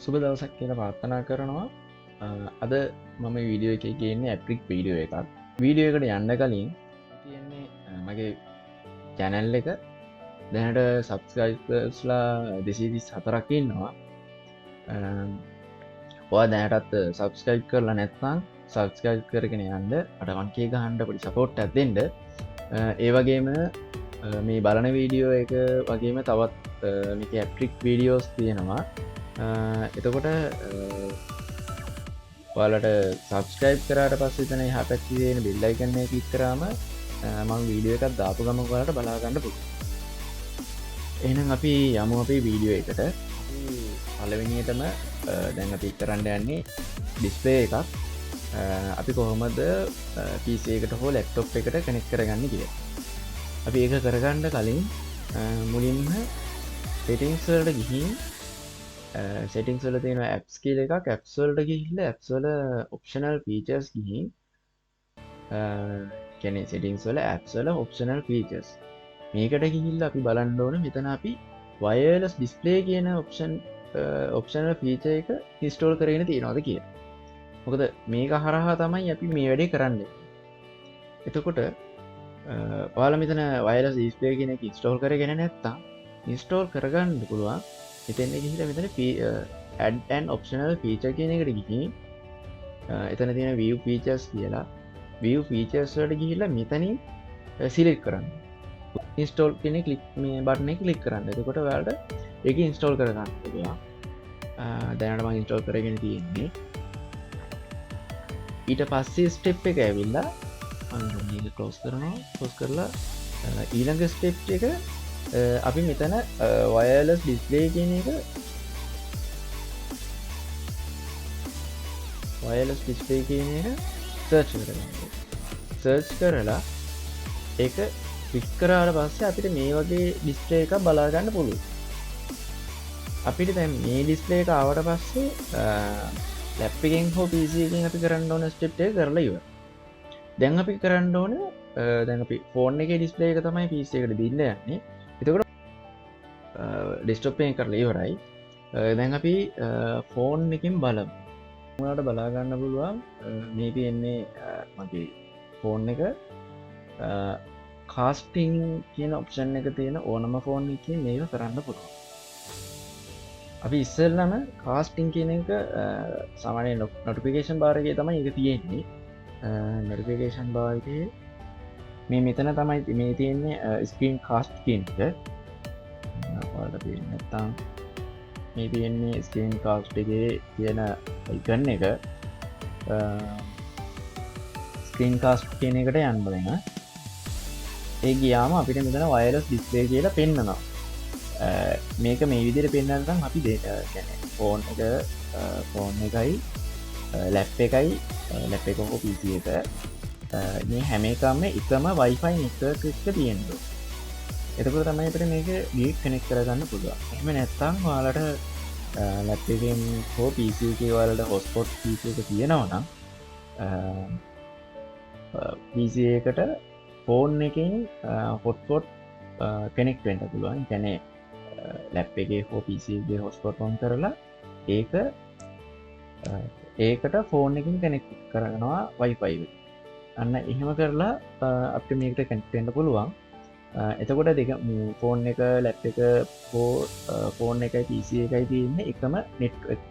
සුබ දවසක් කියලා ප්‍රාර්ථනා කරනවා. අද මම වීඩියෝ එක ගේන්නේ ඇප්‍රික් වීඩියෝ එකක්. වීඩියෝ එකට යන්න කලින් තියෙන්නේ මගේ චැනල් එක දැනට සබස්ක්‍රයිබර්ස්ලා 234ක් ඉන්නවා. ඔයා දැනටත් සබස්ක්‍රයිබ් කරලා නැත්නම් සබස්ක්‍රයිබ් කරගෙන යන්න අට වන්කේ ගහන්න පොඩි සපෝට් එකක් දෙන්න. ඒ වගේම මේ බලන වීඩියෝ එක වගේම තවත් මේක ඇප්‍රික් වීඩියෝස් තියෙනවා. එතකොට ඔයාලට සබස්ක්‍රයිබ් කරාට පස්සේ තන එහා පැත්තේ තියෙන බෙල් අයිකන් එක ක්ලික් කරාම මම වීඩියෝ එකක් දාපු ගමන් ඔයාලට බලා ගන්න පුළුවන්. එහෙනම් අපි යමු අපේ වීඩියෝ එකට. පළවෙනියටම දැන් අපි කරන්න යන්නේ ඩිස්ප්ලේ එකක්. අපි කොහොමද PC එකට හෝ ලැප්ටොප් එකට කනෙක්ට් කරගන්නේ කියලා. අපි ඒක කරගන්න කලින් මුලින්ම settings වලට ගිහින් settings වල තියෙන apps කියලා එකක් apps වලට ගිහිල්ලා apps වල optional features ගිහින් කියන්නේ settings වල apps වල optional features මේකට ගිහිල්ලා අපි බලන්න ඕනේ මෙතන අපි wireless display කියන optional feature එක install කරගෙන තියෙනවද කියලා. මොකද මේක හරහා තමයි අපි මේ වැඩේ කරන්නේ. එතකොට ඔයාලා මෙතන wireless display කියන එක install කරගෙන නැත්නම් install කරගන්න පුළුවන්. මෙතන ගිහිල්ලා මෙතන add an optional feature කියන එකට ගිහින් එතන තියෙන view features කියලා view features වලට ගිහිල්ලා මෙතනින් select කරන්න. install කියන click මේ button එක click කරන්න. එතකොට ඔයාලට ඒක install කරගන්න පුළුවන්. දැනට මම install කරගෙන තියෙන්නේ. ඊට පස්සේ step එක ඇවිල්ලා මම මේක close කරනවා. close කරලා ඊළඟ step එක අපි මෙතන wireless display කියන එක wireless display කියන එක search කරගන්න. search කරලා ඒක click කරාට පස්සේ අපිට මේ වගේ display එකක් බලා ගන්න පුළුවන්. අපිට දැන් මේ display එක ආවට පස්සේ ලැප් එකෙන් හෝ PC එකෙන් අපි කරන්න ඕන step එක කරලා ඉවරයි. දැන් අපි කරන්න ඕන දැන් අපි phone එකේ display එක තමයි PC එකට දෙන්න යන්නේ. එතකොට ඩෙස්ක්ටොප් එකෙන් කරලා ඉවරයි. දැන් අපි ෆෝන් එකකින් බලමු. ඔයාලට බලා ගන්න පුළුවන් මේ තියෙන්නේ මගේ ෆෝන් එක කාස්ටිං කියන ඔප්ෂන් එක තියෙන ඕනම ෆෝන් එකකින් මේක කරන්න පුළුවන්. අපි ඉස්සෙල්ලම කාස්ටිං කියන එක සාමාන්‍ය නොටිෆිකේෂන් බාර් එකේ තමයි ඒක තියෙන්නේ. නොටිෆිකේෂන් බාර් එකේ මේ මෙතන තමයි මේ තියෙන්නේ ස්ක්‍රීන් කාස්ට් කියන එක. නැත්තම් මේ තියෙන්නේ ස්ක්‍රීන් කාස්ට් එකේ තියෙන icon එක ස්ක්‍රීන් කාස්ට් කියන එකට යන්න බලන්න. ඒ ගියාම අපිට මෙතන wireless display කියලා පෙන්නනවා. මේක මේ විදිහට පෙන්නන්න නම් අපි කියන්නේ ෆෝන් එකයි ලැප් එකයි ලැප් එක හෝ PC එක මේ හැම එකම එකම Wi-Fi network එක තියෙන්න ඕනේ. එතකොට තමයි අපිට මේක ගේට් කනෙක්ට් කරගන්න පුළුවන්. එහෙම නැත්නම් ඔයාලට ලැප් එකෙන් හෝ PC එකේ ඔයාලට hotspot PC එක තියෙනවා නම් PC එකට ෆෝන් එකෙන් hotspot කනෙක්ට් වෙන්න පුළුවන්. ඒ කියන්නේ ලැප් එකේ හෝ PC එකේ hotspot on කරලා ඒකට ෆෝන් එකකින් කනෙක්ට් කරනවා Wi-Fi එකට. අන්න එහෙම කරලා අපිට මේකට කනෙක්ට් වෙන්න පුළුවන්. එතකොට දෙක ෆෝන් එක ලැප් එක හෝ ෆෝන් එකයි PC එකයි තියෙන්නේ එකම නෙට්වර්ක්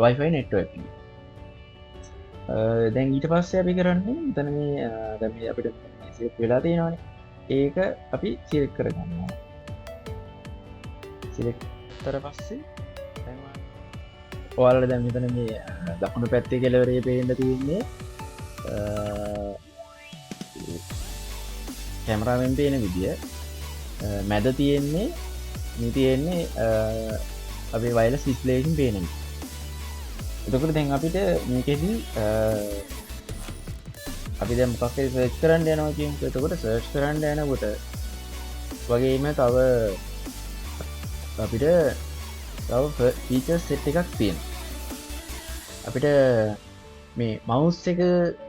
Wi-Fi නෙට්වර්ක්. දැන් ඊට පස්සේ අපි කරන්නේ මෙතන මේ දැන් මේ අපිට select වෙලා තියෙනවානේ. ඒක අපි select කරගන්නවා. select කරලා පස්සේ දැන් ඔයාලට දැන් මෙතන මේ දකුණු පැත්තේ කෙළවරේ පේන්න තියෙන්නේ කැමරාවෙන් පේන විදිය. මැද තියෙන්නේ මේ තියෙන්නේ අපේ wireless display එකකින් පේන විදිය. එතකොට දැන් අපිට මේකෙදි අපි දැන් මොකක් හරි සර්ච් කරන්න යනවා කියමුකෝ. එතකොට සර්ච් කරන්න යනකොට වගේම තව අපිට තව feature set එකක් තියෙනවා. අපිට මේ mouse එක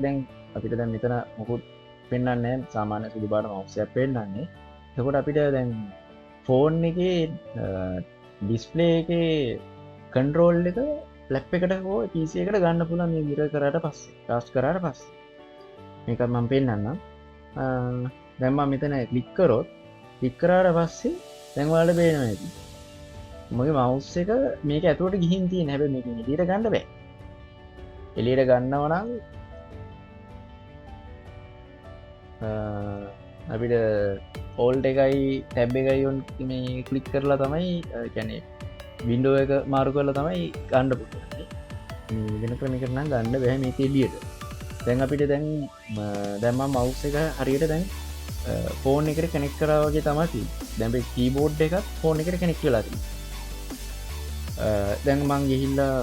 දැන් අපිට දැන් මෙතන මොකුත් පෙන්වන්නේ සාමාන්‍ය සුදු පාට mouse එකක් පෙන්වන්නේ. එතකොට අපිට දැන් ෆෝන් එකේ ඩිස්ප්ලේ එකේ කන්ට්‍රෝල් එක ලැප් එකට හෝ පිසි එකට ගන්න පුළ මේ මිර කරට පස්සේ ටස් කරට පස්සේ මේක මම පෙන්න්න දැම්ම මෙතන ලික්කරොත් ලික්කරාට පස්සේ දැන්වාලට බේනවා ඇති මගේ මවස් එක මේක ඇතුවට ගිහින් තිය නැබ මේක ලිට ගන්න බෑ එලියට ගන්නවනම් අපිට ඕල්ට එකයි ටැබ් එකයිොන් මේ කලික් කරලා තමයි කැනෙ වින්ඩෝ එක මාරු කරලා තමයි ගණ්ඩ පුට වෙන ක්‍රම කරනම් ගන්න බැහ මේ එලියට දැන් අපිට දැන් දැම්ම මවස් එක හරියට දැන් ෆෝන් එකට කනෙක් කරාවගේ තමති දැබ කීබෝඩ් එකත් ෆෝන් එකට කනෙක් වෙලාති දැන් මං ගිහිල්ලා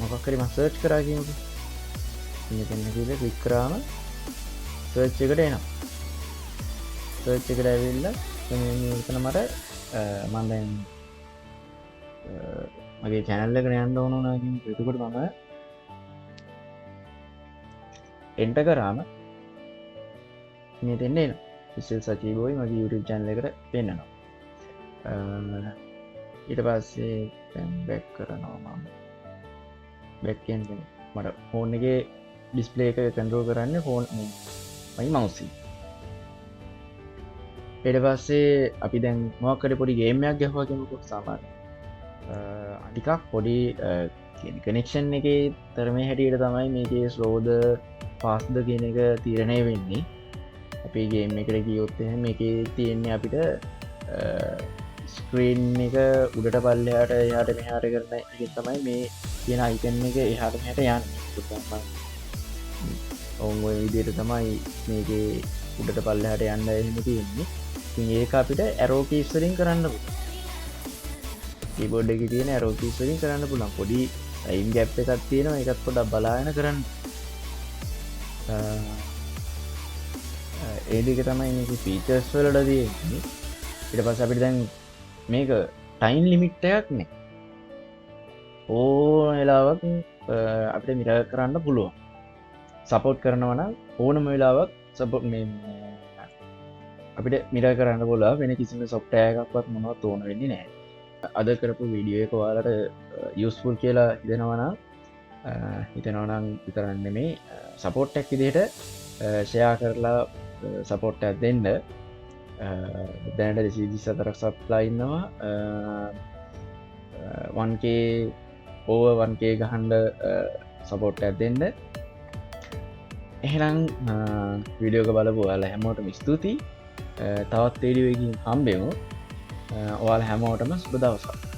මොකක්කරම සර්ච් කරාගීමට ඉන්නකැන්නකිල ලික්කරාම සර්ච් එකට එනම් සර්ච් එකට ඇවිල්ල තන මට මන්දැන් මගේ චැනල්ල කර යන්න ඕනුනාගින් ප්‍රතිකොට මම එන්ට කරාම මේ දෙන්නේ ඉස්සල් සචීබෝයි මගේ YouTube චැනල එකට පෙන්න්නනවා ඊට පස්සේ බැක් කරනවා මම බැක්කෙන් මට ෆෝන් එක ඩිස්පලේ එක කන්ටරෝ කරන්න ෆෝන් මයි මවසි එඩ පස්සේ අපි දැන් මොකට පොඩි ගේමයක් ගැහවාගෙනකුත් සාමාන අටිකක් පොඩි කනෙක්ෂන් එක තරමේ හැටියට තමයි මේකේ ස්ලෝද පාස්ද කියන එක තීරණය වෙන්නේ අපි ගේම් එකට ගියොත්තහ මේක තියෙන්නේ අපිට ස්ක්‍රීන් එක උඩට පල්ලයාට එයාට මෙහාට කරන එක තමයි මේ කියන අයිකන්න එක එහාට හැට යන්න ඔවුන් විදියට තමයි මේක උඩට පල්ලහට යන්න එහෙම තියෙන්නේ ඒක අපිට ඇරෝකීස්වරින් කරන්න කීබෝඩ් එක තියෙන ඇරෝකීස්වරින් කරන්න පුළන් පොඩි අයින් ගැප් එකත් තියෙනවා එකත් පොඩක් බලායන කරන්න ඒදක තමයි මේක ෆීචර්ස් වලට තියෙන්නේ ඉට පස් අපිට දැන් මේක ටයින් ලිමිට්ටයක් නෑ ඕ වෙලාවක් අපිට මිර කරන්න පුළුවන් සපෝට් කරනවන ඕනම වෙලාවක් සපොට් අපිට මිර කරන්න පොලා වෙන කිසිම සොප්ටයකක්වත් මොනවත් ඕන වෙන්නේ නෑ අද කරපු වීඩියෝ එක වාලට යස්ෆුල් කියලා හිදෙනවන හිතනවනම් විතරන්න මේ සපෝට්ටක් විදියට ෂයා කරලා සපෝට්ටක් දෙන්න දැනට දෙසිදි සතරක් සප්ලා ඉන්නවා 1K ඕව 1K ගහන්ඩ සපෝට්ටක් දෙන්න එහෙනම් විඩියෝක බලපු ඔයාලා හැමෝටම ස්තුතියි තවත් වීඩියෝකින් හම්බෙමු ඔයාලා හැමෝටම සුබ දවසක්